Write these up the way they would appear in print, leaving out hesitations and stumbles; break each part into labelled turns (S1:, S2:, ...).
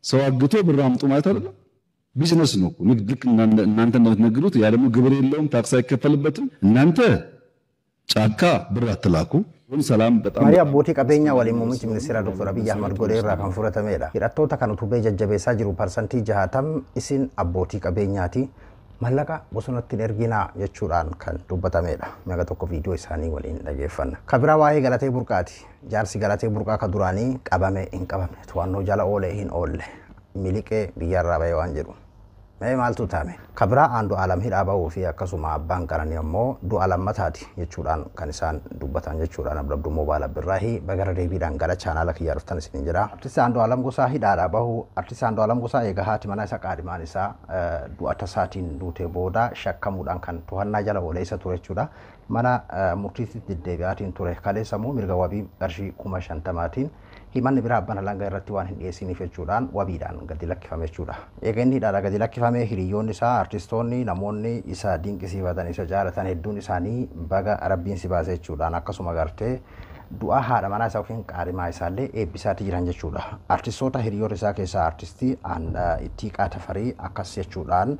S1: ሰው አግቶ ብር አምጡ ማለት አይደለም። ቢዝነስ ነው እኮ ንግድ። ልክ እናንተ እንደምትነግዱት ያ ደግሞ ግብር የለውም፣ ታክስ አይከፈልበትም። እናንተ ጫካ ብር አትላኩ። ሰላም በጣም
S2: ማሪያ ቦቲ ቀበኛ ወሊ ሙምንች ሚኒስትር ዶክተር አብይ አህመድ ጎዴራ kan fudhatameedha. Hidhattoota kan utubee jajjabeessaa jiru parsantii 60 isin abbootii qabeenyaati. Mallaqa bosonatti erginaa jechuudhaan kan dubbatameedha. Meeqa tokko viidiyoo isaanii waliin dhageeffanna. Kabira waa'ee galatee burqaati. Jaarsi galatee burqaa ka duraanii qabame hin qabamne to'annoo jala oolee hin oolle miliqee biyyarraa bahee waan jedhu. Mee maaltu taame? Kabira aandu alam hidhaa bahuu fi akkasuma abbaan qaranii ammoo du'a lammataati jechuudhaan kan isaan dubbatan jechuudhaan Abduu Moobaala Birraahi bagara deebiidhaan gara chaanaala kiyyaa dhuftan isin jira. Artisti aandu alam gosaa hidhaadhaa bahu artisti aandu alam gosaa eega haati mana isa qaadimaan isaa du'a tasaatiin duutee booda shakkamuudhaan kan to'annaa jala oolee isa ture jechuudha. Mana murtiitti deddeebi'aatiin ture kaleessamuu mirga wabii qarshii 50,000tiin himanni biraa abbaan alangaa irratti waan hin dhiyeessiniif jechuudhaan wabiidhaan gadi lakkifame jechuudha. Eega inni hidhaadhaa gadi lakkifame hiriyoonni isaa artistoonni namoonni isa dinqisiifatan isa jaalatan hedduun isaanii baga rabbiin si baase jechuudhaan akkasuma gartee du'a haadha manaa isaa yookiin qaadimaa isaallee eebbisaatti jiran jechuudha. Artistoota hiriyoota isaa keessaa artistii Ittiiqaa Tafarii akkas jechuudhaan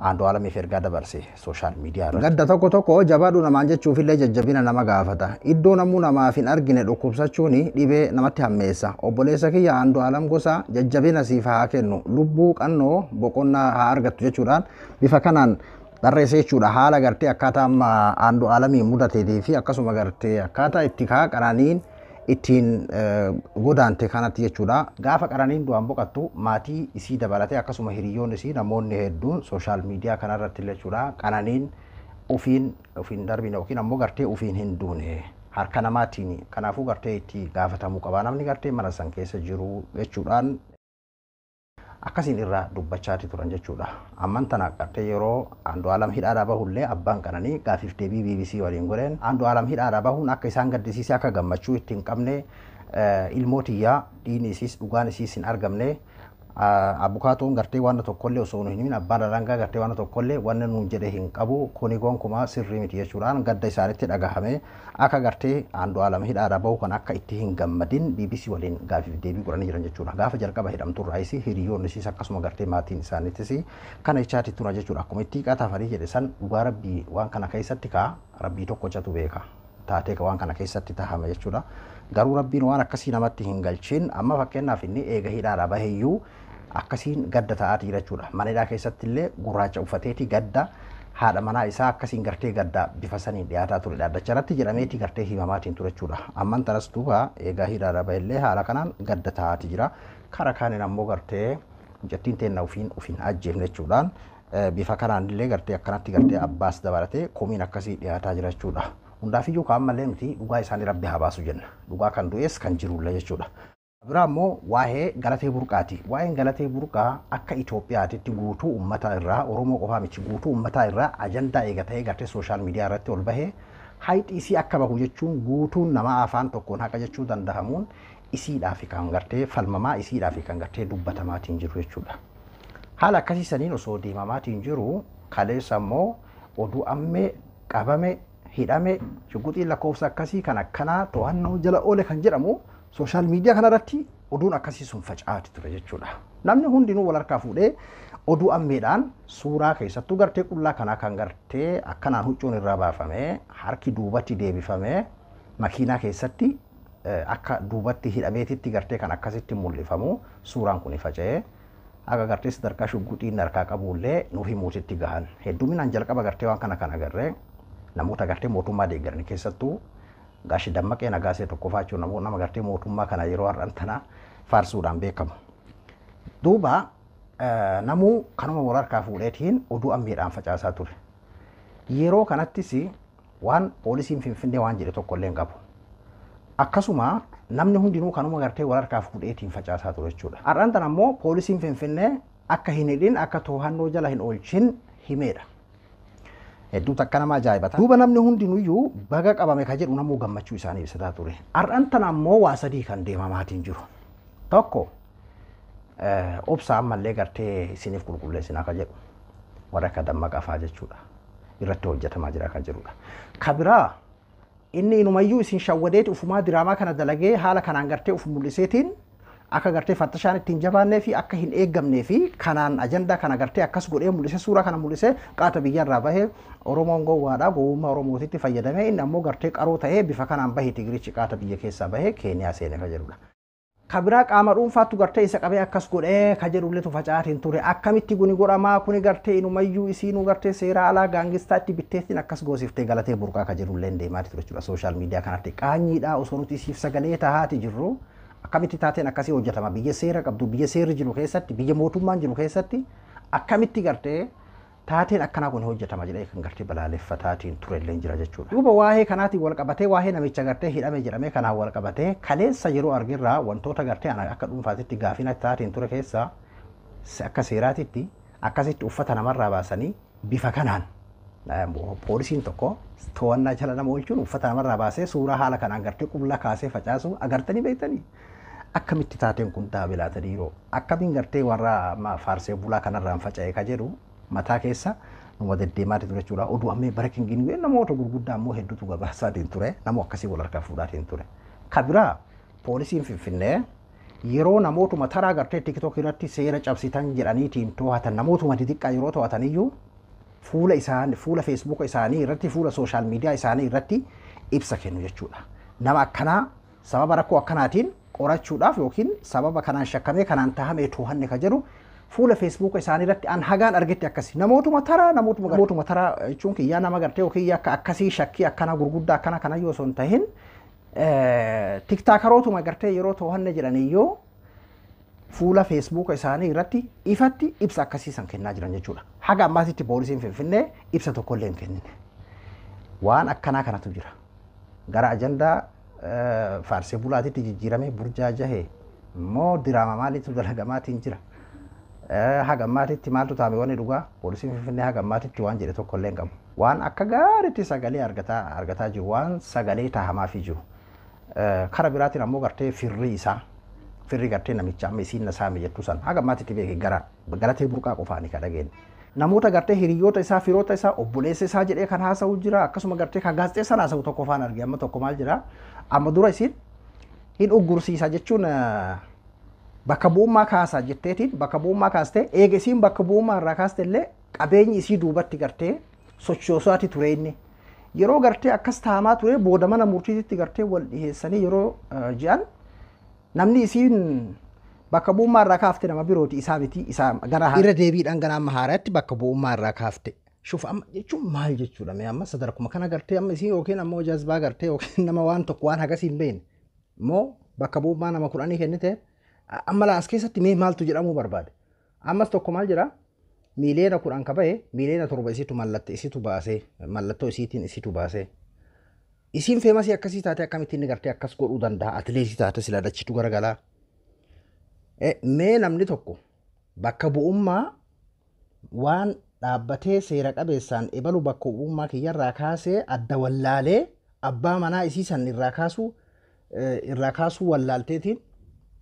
S2: Aandu Alamiif ergaa dabarse sooshaal miidiyaa irratti. Gadda tokko tokko jabaadhu namaan jechuufillee jajjabina nama gaafata. Iddoo namuu namaaf hin argine dhukkubsachuun dhibee namatti hammeessa. Obboleessa kiyya Aandu Alam gosa jajjabina siif haa kennu lubbuu qannoo boqonnaa haa argattu jechuudhaan bifa kanaan barreessa jechuudha. Haala gartee akkaataa amma Aandu Alamiin mudateetii fi akkasuma gartee akkaataa itti kaa qaraniin ittiin godaante kanatti jechuudha. Gaafa qaraniin du'aan boqattu maatii isii dabalatee akkasuma hiriyoonni isii namoonni hedduun sooshaal miidiyaa kanarratti jechuudha qaraniin ufiin darbine yookiin ammoo gartee ufiin hin duune harka namaatiin kanaafuu gartee itti gaafatamuu qaba namni gartee mana san keessa jiru jechuudhaan akkasiin irraa dubbachaati turan jechuudha. Amman tana qartee yeroo Aandu Alam hidhaadhaa bahullee abbaan qaranii gaafiif deebii BBC waliin godheen Aandu Alam hidhaadhaa bahuun akka isaan gaddisiisee akka gammachuu ittiin qabne ilmootiyyaa dhiini isiis dhugaan isiis hin argamne abukaatoon gartee waan tokkollee osoo hin himin abbaan alangaa gartee waan tokkollee waan nuun jedhe hin qabu kuni gonkumaa sirrii miti jechuudhaan gadda isaanitti dhagahame akka gartee Aandu Alam hidhaadhaa bahu kan akka itti hin gammadin BBC waliin gaafiif deebii godhanii jiran jechuudha. Gaafa jalqaba hidhamtuu raayisii hiriyoonni isiis akkasuma gartee maatiin isaaniittis kana ichaatti tura jechuudha. Akkuma Ittiiqaa Tafarii jedhe san dhugaa rabbii waan kana keessatti kaa rabbii tokkochatu beeka. Taatee waan kana keessatti tahame jechuudha. Garuu rabbiin waan akkasii namatti hin galchin amma fakkeenyaaf inni eega hidhaadhaa baheeyyuu akkasiin gadda ta'aati jechuudha. Mana hidhaa keessatti illee gurraacha uffateeti gadda haadha manaa isaa akkasiin gartee gadda bifa saniin dhiyaataa ture dhaddacha irratti jedhameeti gartee himamaatiin ture jechuudha. Amman tanas duuba eegaa hidhaadhaa bahillee haala kanaan gadda ta'aati jira. Kara kaaniin ammoo gartee jettiin teenna ufiin ajjeefne jechuudhaan bifa kanaan illee gartee akkanatti gartee abbaas dabalatee komiin akkasii dhiyaataa jira jechuudha. Hundaafiyyuu kaan malee miti dhugaa isaanii rabbi haa baasu jenna. Dhugaa kan du'es kan jirullee jechuudha. Biraa immoo waa'ee galatee burqaati. Waa'een galatee burqaa akka Itoophiyaatitti guutuu uummataa irraa Oromoo qofaa miti guutuu uummataa irraa ajandaa eegatee gartee sooshaal miidiyaa irratti ol bahee hayxii isii akka bahu jechuun guutuun nama afaan tokkoon haqa jechuu danda'amuun isiidhaaf kan gartee falmamaa isiidhaaf kan gartee dubbatamaatiin jiru jechuudha. Haala akkasii saniin osoo deemamaatiin jiru kaleessa immoo oduu ammee qabame hidhame shugguxiin lakkoofsa akkasii kan akkanaa to'annoo jala oole kan jedhamu sooshaal miidiyaa kanarratti oduun akkasii sun faca'aati ture jechuudha. Namni hundinuu wal harkaa fuudhee oduu ammeedhaan suuraa keessattuu gartee qullaa kanaa kan gartee akkanaan huccuun irraa baafamee harki duubatti deebifamee makiinaa keessatti akka duubatti hidhameetitti gartee kan akkasitti mul'ifamu suuraan kun faca'ee akka gartee sadarkaa shugguxiin harkaa qabullee nuuf himuutitti gahan hedduminaan jalqaba gartee waan kana kan agarree namoota gartee mootummaa deeggaranii keessattuu Gaashi Dammaqee Nagaasee tokkoffaa jechuun nama gartee mootummaa kana yeroo har'an tana faarsuudhaan beekamu. Duuba namuu kanuma wal harkaa fuudheetiin oduu ammeedhaan facaasaa ture. Yeroo kanattis waan poolisiin Finfinnee waan jedhe tokkollee hin qabu. Akkasuma namni hundinuu kanuma gartee wal harkaa fuudheetiin facaasaa ture jechuudha. Har'an tana ammoo poolisiin Finfinnee akka hin hidhin akka to'annoo jala hin oolchin himeedha. Hedduu takka nama ajaa'ibata. Duuba namni hundinuyyuu baga qabame ka jedhu namuu gammachuu isaanii ibsataa ture. Har'an tana ammoo waa sadii kan deemamaatiin jiru. Tokko obsa ammallee gartee isiniif qulqulleessinaa ka jedhu warra akka Dammaqaa fa'aa jechuudha. Irratti hojjetamaa jira kan jedhudha. Kabiraa inni inumayyuu isin shawwadeeti ufumaa diraamaa kana dalagee haala kanaan gartee uf mul'iseetiin akka gartee fattashaan ittiin jabaannee fi akka hin eeggamnee fi kanaan ajandaa kana gartee akkas godhee mul'ise suura kana mul'ise qaata biyyarraa bahee Oromoon gowwaadhaa gowwummaa Oromootitti fayyadamee inni ammoo gartee qaroo ta'ee bifa kanaan bahee Tigirichi qaata biyya keessaa bahee Keeniyaa seenee ka jedhudha. Kabiraa qaama dhuunfaattu gartee isa qabee akkas godhee ka jedhullee tufacaatiin ture akkamitti guni godhamaa kuni gartee inumayyuu isiinuu gartee seera alaa gaangistaatti bitteettiin akkas goosiftee galatee burqaa ka jedhullee deemaati ture jechuudha sooshaal miidiyaa kanatti qaanyiidhaa osoo nuti siif sagalee tahaati jirru akkamitti taateen akkasii hojjetama biyya seera qabdu biyya seerri jiru keessatti biyya mootummaan jiru keessatti akkamitti gartee taateen akkanaa kun hojjetama jedhee kan gartee balaaleffataatiin turellee jira jechuudha. Duuba waa'ee kanaatiin wal qabatee waa'ee namicha gartee hidhame jedhamee kanaan wal qabatee kaleessa yeroo argirraa wantoota gartee akka dhuunfaatitti gaafina taatiin ture keessa akka seeraatitti akkasitti uffata namarraa baasanii bifa kanaan poolisiin tokko to'annaa jala nama oolchuun uffata namarraa baasee suuraa haala kanaan gartee qullaa kaasee facaasu agartanii beektanii. Akkamitti taateen kun daabilaatanii yeroo akkamiin gartee warra faarsee bulaa kanarraan faca'ee ka jedhu mataa keessa nama deddeemaati ture jechuudha. Oduu ammee bara kingin namoota gurguddaa ammoo hedduutu gabaasaatiin ture nama akkasii wal harkaa fuudhaatiin ture. Kabiraa poolisiin Finfinnee yeroo namootuma taraa gartee TikTok irratti seera cabsitan jedhaniitiin to'atan namootuma xixiqqaa yeroo to'ataniyyuu fuula isaanii fuula Facebook isaanii irratti fuula social media isaanii irratti ibsa kennu jechuudha. Nama akkanaa sababa rakkoo akkanaatiin qorachuudhaaf yookiin sababa kanaan shakkamee kanaan tahamee to'anne ka jedhu fuula Facebook isaanii irratti an hagaan argetti akkasi namootuma taraa jechuun kiyyaa nama gartee yookiin akka akkasii shakkii akkana gurguddaa akkana kana yoo son tahin TikTokerootuma gartee yeroo to'anne jedhaniyyoo fuula Facebook isaanii irratti ifatti ibsa akkasiisan kennaa jiran jechuudha. Haga ammaatitti poolisiin Finfinnee ibsa tokkollee hin kennine. Waan akkanaa kanatu jira. Gara ajandaa faarsee bulaatitti jijjiiramee burjaajahee immoo diraama maaliitu dalagamaatiin jira. Haga ammaatitti maaltu taame wanni dhugaa poolisiin Finfinnee haga ammaatitti waan jedhe tokkollee hin qabu. Waan akka gaariitti sagalee argataa jiru waan sagalee taahamaafii jiru. Kara biraatiin ammoo gartee firri gartee namicha amma isiin nasaame jettu san haga ammaatitti beeke galatee burqaa qofaani ka dhageenye. Namoota gartee hiriyoota isaa firoota isaa obboleessa isaa jedhee kan haasa'u jira akkasuma gartee kan gaazexeessaan haasa'u tokko faan arge amma tokko maal jira amma dura isiin hin uggursiisa jechuun bakka bu'ummaa kaasaa jetteetiin bakka bu'ummaa kaastee eega isiin bakka bu'ummaa irraa kaaste illee qabeenyi isii duubatti gartee sochoosaati ture inni. Yeroo gartee akkas taamaa ture booda mana murtiitti gartee wal dhiheessanii yeroo ji'an namni isiin bakka bu'ummaa irraa kaafte nama birooti isaa miti isaa gara irra deebiidhaan gara amma haaraatti bakka bu'ummaa irraa kaafte. Shuf amma jechuun maal jechuudha mee amma sadarkuma kana gartee amma isiin yookiin ammoo jazbaa gartee yookiin nama waan tokko waan hagasii hin beekne immoo bakka bu'ummaa nama kudhanii kennite amma laas keessatti mee maaltu jedhamuu barbaade. Ammas tokko maal jira miileena kudhan kabaye miileena torba isitu baasee mallattoo isiitu baasee. Isiin feemasii akkasii taate akkamittiin inni gartee akkas godhuu danda'a atileetii taate sila dachitu garagalaa. Mee namni tokko bakka bu'ummaa waan dhaabbatee seera qabeessaan ebalu bakka bu'ummaa kiyyarraa kaasee adda wallaalee abbaa manaa isii san irraa kaasuu wallaalteetiin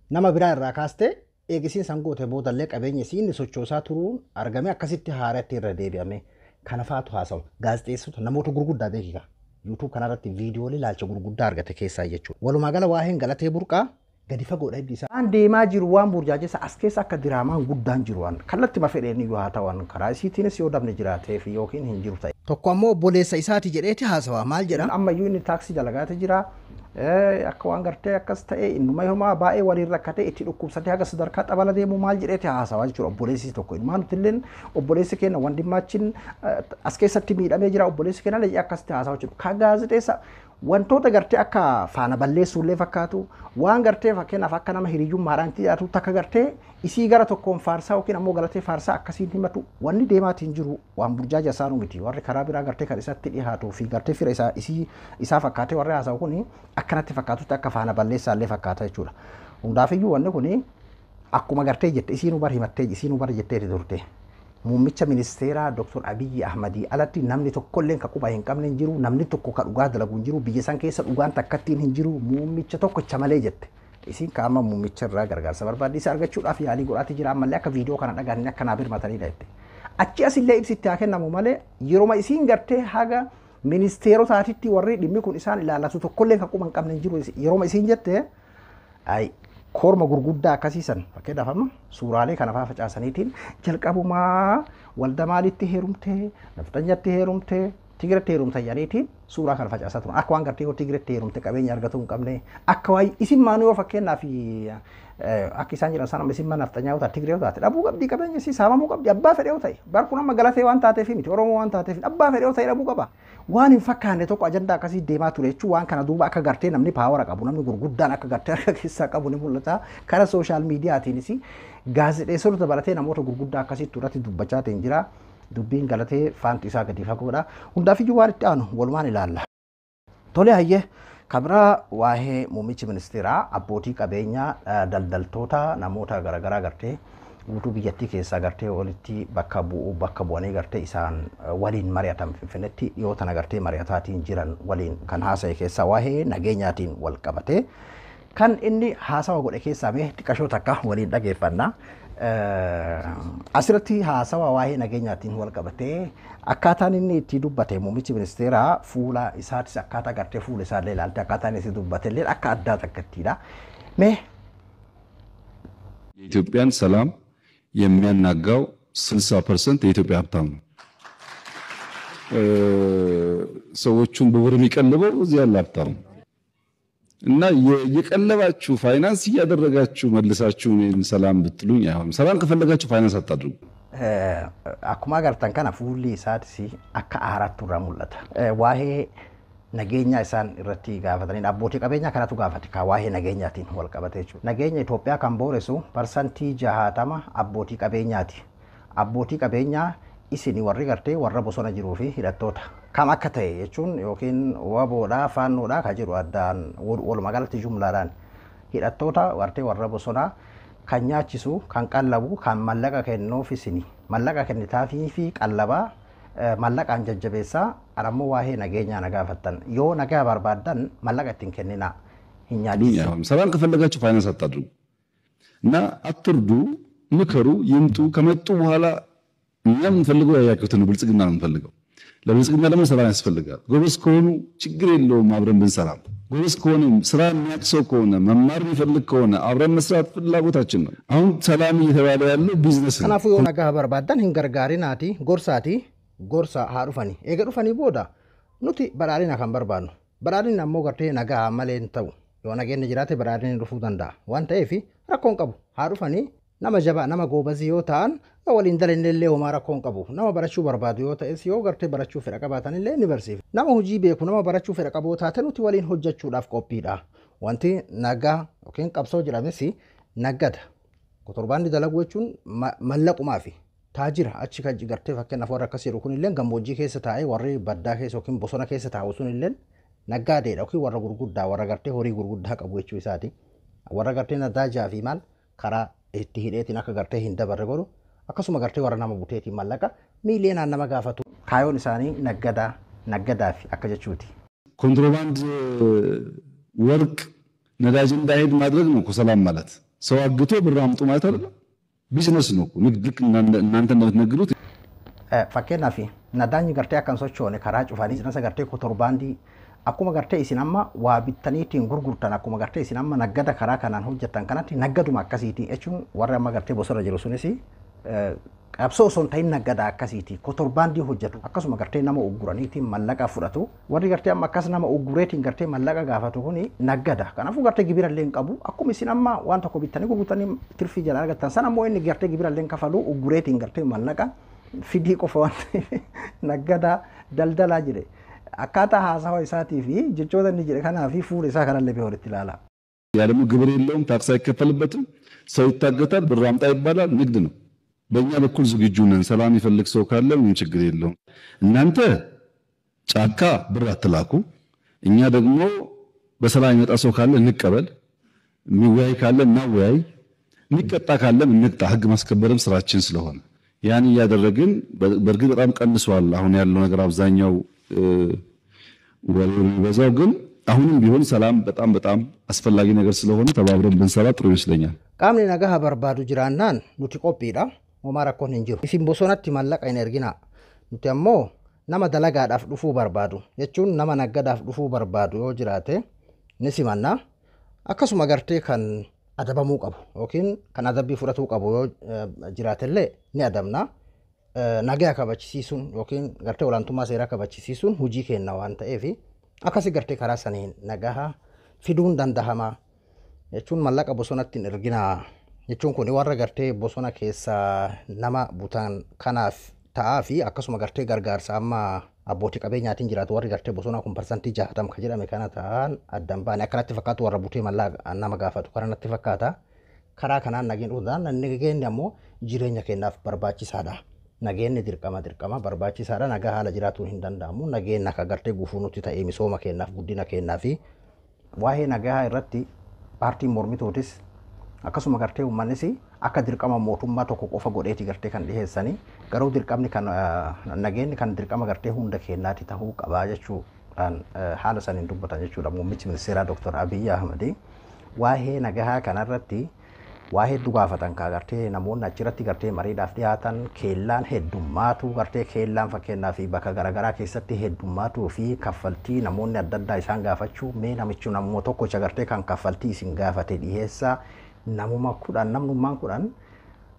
S2: nama biraa irraa kaastee eegisiin san goote boodallee qabeenya isii inni sochoosaa turuun argame akkasitti haaratti irra deebi'ame kana faatu haasa'u gaazexeessota namoota gurguddaa beekika. YouTube kanarratti viidiyoolee ilaalcha gurguddaa argate keessaa jechuudha. Walumaa gala waa'een galatee burqaa gadi fagoodha ibsa. Waan deemaa jiru waan burjaajeessa as keessa akka diraamaan guddaan jiru waan kallatti mafedheen yoo haa ta'an karaa isiitiinis yoo dabne jiraatee fi yookiin hin jiru ta'e. Tokko ammoo obboleessa isaati jedheeti haasawa maal jedha. Ammayyuu inni taaksii dalagaate jira. Akka waan gartee akkas ta'e innuma homaa baay'ee waliin rakkate itti dhukkubsatee haga sadarkaa xabala deemu maal jedheeti haasawa jechuudha obboleessi tokko. Ilmaan nuti illee obboleessi keenya wandimmaachin as keessatti miidhamee jira obboleessi keenya illee akkasitti haasawa jechuudha. Kan gaazexeessa wantoota gartee akka faana balleessuullee fakkaatu waan gartee fakkeenyaaf akka nama hiriyyummaadhaan dhiyaatu takka gartee isii gara tokkoon faarsaa yookiin ammoo galatee faarsaa akkasiin himatu wanni deemaatiin jiru waan burjaaja isaanuu miti warri karaa biraa gartee kan isatti dhiyaatuu fi gartee fira isaa fakkaatee warri haasa'u kuni akkanatti fakkaatutti akka faana balleessaallee fakkaata jechuudha. Hundaafiyyuu wanni kuni akkuma gartee jette isiinuu bar himattee isiinuu bar jetteeti turte. Muummicha ministeeraa Dr. Abiyyi Ahmadii alatti namni tokkolleen ka quba hin qabne hin jiru namni tokko ka dhugaa dalagu hin jiru biyya san keessa dhugaan takkattiin hin jiru muummicha tokkocha malee jette. Isiin kaama muummicha irraa gargaarsa barbaadde isa argachuudhaaf yaalii godhaati jira ammallee akka viidiyoo kana dhagaanii akka naa birmataniidha jette. Achi asillee ibsitti haa kennamu malee yeroo isiin gartee haga ministeerotaatitti warri dhimmi kun isaan ilaallatu tokkolleen ka quba hin qabne hin jiru yeroo isiin jette ay korma gurguddaa akkasiisan fakkeenyaaf amma suuraalee kana fa'aa facaasaniitiin jalqabumaa walda maalitti heerumtee nafxanyatti heerumtee Tigreetti heerumte jedhaniitiin suuraa kana facaasaa turan akka waan gartee yoo Tigreetti heerumte qabeenya argatu hin qabne akka waa'ee isin maanuu yoo fakkeenyaaf akka isaan jiran sana isin mana nafxanyaa ta'e Tigree ta'e dhabuu qabdi qabeenya isii saamamuu qabdi abbaa fedhee ta'e barkuun amma galatee waan taateef miti Oromoo waan taateef abbaa fedhee ta'e dhabuu qaba waan hin fakkaanne tokko ajandaa akkasii deemaa ture jechuun waan kana duuba akka gartee namni paawara qabu namni gurguddaan akka gartee harka keessaa qabu ni mul'ata karaa sooshaal miidiyaatiinis gaazexeessota dabalatee namoota gurguddaa akkasitti irratti dubbachaa ta'e jira dubbiin galatee faanti isaa gadi fagoodha hundaaf iyyuu waan itti aanu walumaan ilaalla. Tole hayyee kabira waa'ee muummichi ministeeraa abbootii qabeenyaa daldaltoota namoota garaagaraa gartee guutuu biyyattii keessaa gartee walitti bakka bu'anii gartee isaan waliin mari'atan Finfinneetti dhiyoo tana gartee mari'ataatiin jiran waliin kan haasa'e keessaa waa'ee nageenyaatiin wal qabate kan inni haasawa godhe keessaa mee xiqqashoo takka waliin dhageeffannaa. Asirratti haasawa waa'ee nageenyaatiin wal qabatee akkaataan inni itti dubbate muummichi ministeeraa fuula isaatis akkaataa gartee fuula isaallee ilaalte akkaataan itti dubbate illee akka addaa takkattiidha. Mee
S1: የኢትዮጵያን ሰላም የሚያናጋው 60% የኢትዮጵያ ሀብታም ነው። ሰዎቹን በብር የሚቀልበው እዚህ ያለ ሀብታም ነው። እና የቀለባችሁ ፋይናንስ እያደረጋችሁ መልሳችሁ ሰላም ብትሉኝ አይሆንም። ሰላም ከፈለጋችሁ ፋይናንስ አታድርጉ።
S2: akkuma agartan kana fuulli isaatis akka aaraatti irraa mul'ata. Waa'ee nageenya isaan irratti gaafatanii abbootii qabeenyaa kanatu gaafate ka waa'ee nageenyaatiin wal qabate jechuudha. Nageenya Itoophiyaa kan booressu parsantii 60 abbootii qabeenyaati. Abbootii qabeenyaa isin warri gartee warra bosona jiruu fi hidhattoota kam akka ta'e jechuun yookiin waboodhaa faannoodhaa ka jiru addaan walumaa galatti jumlaadhaan hidhattoota wartee warra bosonaa kan nyaachisu kan qallabu kan mallaqa kennuuf isini mallaqa kennitaafii fi qallabaa mallaqaan jajjabeessaa ammoo waa'ee nageenyaa nagaafattan yoo nagaa barbaadan mallaqa ittiin kennina hin nyaachisa.
S1: ሰላም ከፈለጋችሁ ፋይናንስ አታድርጉ እና አትርዱ፣ ምከሩ፣ ይምጡ። ከመጡ በኋላ እኛ የምንፈልገው ያያችሁትን ብልጽግና ነው የምንፈልገው። ለብልጽግና ደግሞ ሰላም ያስፈልጋል። ጎበዝ ከሆኑ ችግር የለውም አብረን ብንሰራ። ጎበዝ ከሆነ ስራ የሚያውቅ ሰው ከሆነ መማር የሚፈልግ ከሆነ አብረን መስራት ፍላጎታችን ነው። አሁን ሰላም እየተባለ ያለው ቢዝነስ ነው።
S2: ከናፉ የሆነ ጋር በርባዳን hingargaarinaati gorsaati gorsa haa dhufani eega dhufani booda nuti badhaadhina kan barbaadnu badhaadhinni ammoo gartee nagaa malee hin ta'u yoo nageenni jiraate badhaadhinni dhufuu danda'a waan ta'eef rakkoon qabu haa dhufani nama jabaa nama goobazii yoo ta'an waliin dalannillee homaa rakkoon qabu nama barachuu barbaadu yoo ta'es yoo gartee barachuu fedha qabaatan illee ni barsiif nama hojii beeku nama barachuu fedha qabu taate nuti waliin hojjechuudhaaf qophiidha wanti nagaa yookiin qabsoo jedhames nagada kotorbaanni dalagu jechuun mallaqumaa fi taajira achi kan gartee fakkeenyaaf warra akkasii jiru kun illee gammoojjii keessa taa'ee warri baddaa keessa yookiin bosona keessa taa'u sun illee naggaadeedha yookiin warra gurguddaa warra gartee horii gurguddaa qabu jechuu isaati warra gartee nadaajaa fi maal karaa itti hidheetiin akka gartee hin dabarre godhu akkasuma gartee warra nama buteetiin mallaqa miiliyoonaan nama gaafatu kaayoon isaanii naggadaa fi akka jechuuti.
S1: ኮንትሮባንድ ወርቅ ነዳጅ እንዳይሄድ ማድረግ ነው እኮ ሰላም ማለት። ሰው አግቶ ብር አምጡ ማለት አይደለም። ቢዝነስ ነው እኮ ንግድ እናንተ እንደምትነግዱት
S2: fakkeenyaaf nadaanyi gartee akkan sochoone karaa cufanii biizinasa gartee kotorbaandii akkuma gartee isin amma waa bittaniitiin gurgurtan akkuma gartee isin amma naggada karaa kanaan hojjettan kanatti naggaduma akkasiiti jechuun warra amma gartee bosona jiru sunis qabsoo osoo hin ta'in naggada akkasiiti kotorbaandii hojjetu akkasuma gartee nama ugguraniitiin mallaqa fudhatu warri gartee amma akkas nama uggureetiin gartee mallaqa gaafatu kuni naggada kanaafuu gartee gibira illee hin qabu akkuma isin amma waan tokko bittanii gurgurtanii tirfii jala argattan sana ammoo inni gartee gibira illee kafalu uggureetiin gartee mallaqa fidii qofa waan naggada daldalaa jire akkaataa haasawa isaatii fi jechoota inni jedhe kanaa fi fuula isaa kanallee bee walitti ilaala.
S1: ያ ደግሞ ግብር የለውም ታክስ አይከፈልበትም ሰው ይታገታል ብር አምጣ ይባላል ንግድ ነው። በእኛ በኩል ዝግጁ ነን። ሰላም ይፈልግ ሰው ካለ ምን ችግር የለውም። እናንተ ጫካ ብር አትላኩ፣ እኛ ደግሞ በሰላም ይመጣ ሰው ካለ እንቀበል፣ የሚወያይ ካለ እናወያይ፣ የሚቀጣ ካለም እንቅጣ። ህግ ማስከበርም ስራችን ስለሆነ ያን እያደረግን በእርግጥ በጣም ቀንሷል። አሁን ያለው ነገር አብዛኛው ወሬው በዛው ግን አሁንም ቢሆን ሰላም በጣም አስፈላጊ ነገር ስለሆነ ተባብረን ብንሰራ ጥሩ ይመስለኛል።
S2: qaamni nagaa barbaadu jiraannaan nuti qophiidha. Homaa rakkoon hin jiru. Isin bosonatti mallaqa hin ergina. Nuti ammoo nama dalagaadhaaf dhufuu barbaadu jechuun nama naggadaaf dhufuu barbaadu yoo jiraate ni simanna. Akkasuma gartee kan adabamuu qabu yookiin kan adabbii fudhatuu qabu yoo jiraatellee ni adabna. Nagaa kabachisiisuun yookiin gartee olaantummaa seeraa kabachisiisuun hojii kenna waan ta'eef akkasii gartee karaa saniin nagaa fiduun dandahama jechuun mallaqa bosonatti hin erginaa jechuun kun warra gartee bosona keessa nama butan kanaaf ta'aa fi akkasuma gartee gargaarsa amma abbootii qabeenyaatiin jiraatu warri gartee bosona kun parsantii 60 ka jedhame kana ta'an addan baane akkanatti fakkaatu warra butee mallaqa nama gaafatu kanatti fakkaata. Karaa kanaan nageenyi dhuudhaan nageenyi ammoo jireenya kennaaf barbaachisaadha. Nageenyi dirqama barbaachisaadha. Nagaa haala jiraatuun hin danda'amu. Nageenyi akka gartee gufuu nuti ta'ee misooma kennaaf guddina kennaa fi waa'ee nagaa irratti paartiin mormitootis akkasuma gartee uummannis akka dirqama mootummaa tokko qofa godheeti gartee kan dhiheessanii garuu dirqamni kan nageenyi kan dirqama gartee hunda kennaati ta'uu qabaa jechuudhaan haala saniin dubbatan jechuudha. Muummichi ministeeraa Dr. Abiy Ahmed waa'ee nagaa kanarratti waa hedduu gaafatan ka gartee namoonni achirratti gartee mariidhaaf dhiyaatan keellaan heddummaatu gartee keellaan fakkeenyaaf bakka garaagaraa keessatti heddummaatu fi kaffaltii namoonni adda addaa isaan gaafachuu mee namichi namoo tokkocha gartee kan kaffaltii isin gaafate dhiyeessa namuma 10 namnummaan 10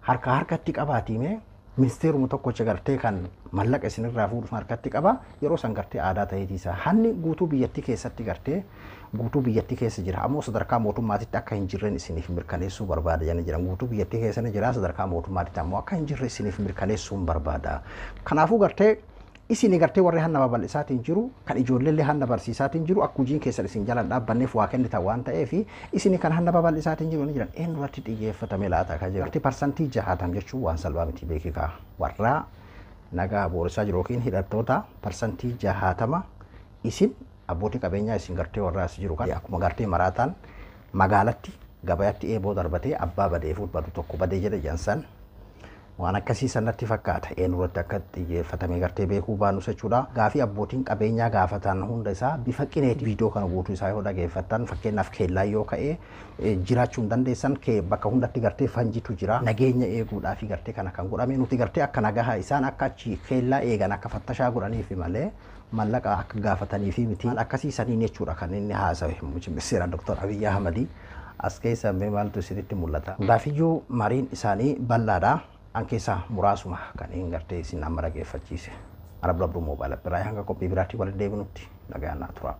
S2: harkatti qabaatiime ministeeruma tokkocha gartee kan mallaqa isinirraa fuudhuuf harkatti qaba yeroo san gartee aadaa ta'eetiisa hanni guutuu biyyattii keessatti gartee guutuu biyyattii keessa jira ammoo sadarkaa mootummaatitti akka hin jirren isiniif mirkaneessuu barbaada jennee jira guutuu biyyattii keessa ni jira sadarkaa mootummaatitti ammoo akka hin jirre isiniif mirkaneessuu barbaada. Kanaafuu gartee isini gartee warri hanna babal'isaatiin jiru kan ijoolleellee hanna barsiisaatiin jiru akka hojiin keessan isin jalan dhaabbanneef waa kennita waan ta'eef isini kan hanna babal'isaatiin jiru ni jiran eenyurratti xiyyeeffatame laata ka jiru parsantii 60 jechuun waan salphaa miti beekikaa warra nagaa boorisaa jiru yookiin hidhattoota parsantii 60 isin abbootii qabeenyaa isin gartee warra as jiru kan akkuma gartee maraataan magaalatti gabayaatti eeboo darbatee abbaa badeefuut badu tokko badee jedhe jansan waan akkasii sanatti fakkaata eenyurratti akka xiyyeeffatame gartee beekuu baanu jechuudha. Gaafii abbootiin qabeenyaa gaafatan hunda isaa bifa qineeti viidiyoo kana guutuu isaa yoo dhageeffattan fakkeenyaaf keellaa yoo ka'ee jiraachuu hin dandeessan bakka hundatti gartee fanjitu jira nageenya eeguudhaaf gartee kana kan godhame nuti gartee akka nagaa isaan akka achi keellaa eegan akka fattashaa godhaniif malee mallaqa akka gaafataniif miti akkasii saniin jechuudha kan inni haasawe muummichi ministeeraa Dr. Abiy Ahmed as keessa maaltu isinitti mul'ata. Gaafiyyuu mariin isaanii bal'aadha. Ankeessa muraasuma kan hin gartee isin amma dhageeffachiise. Arab Labduu Moobaayila biraa hanga qophii biraatti waliin deebinutti nagaan naa tura.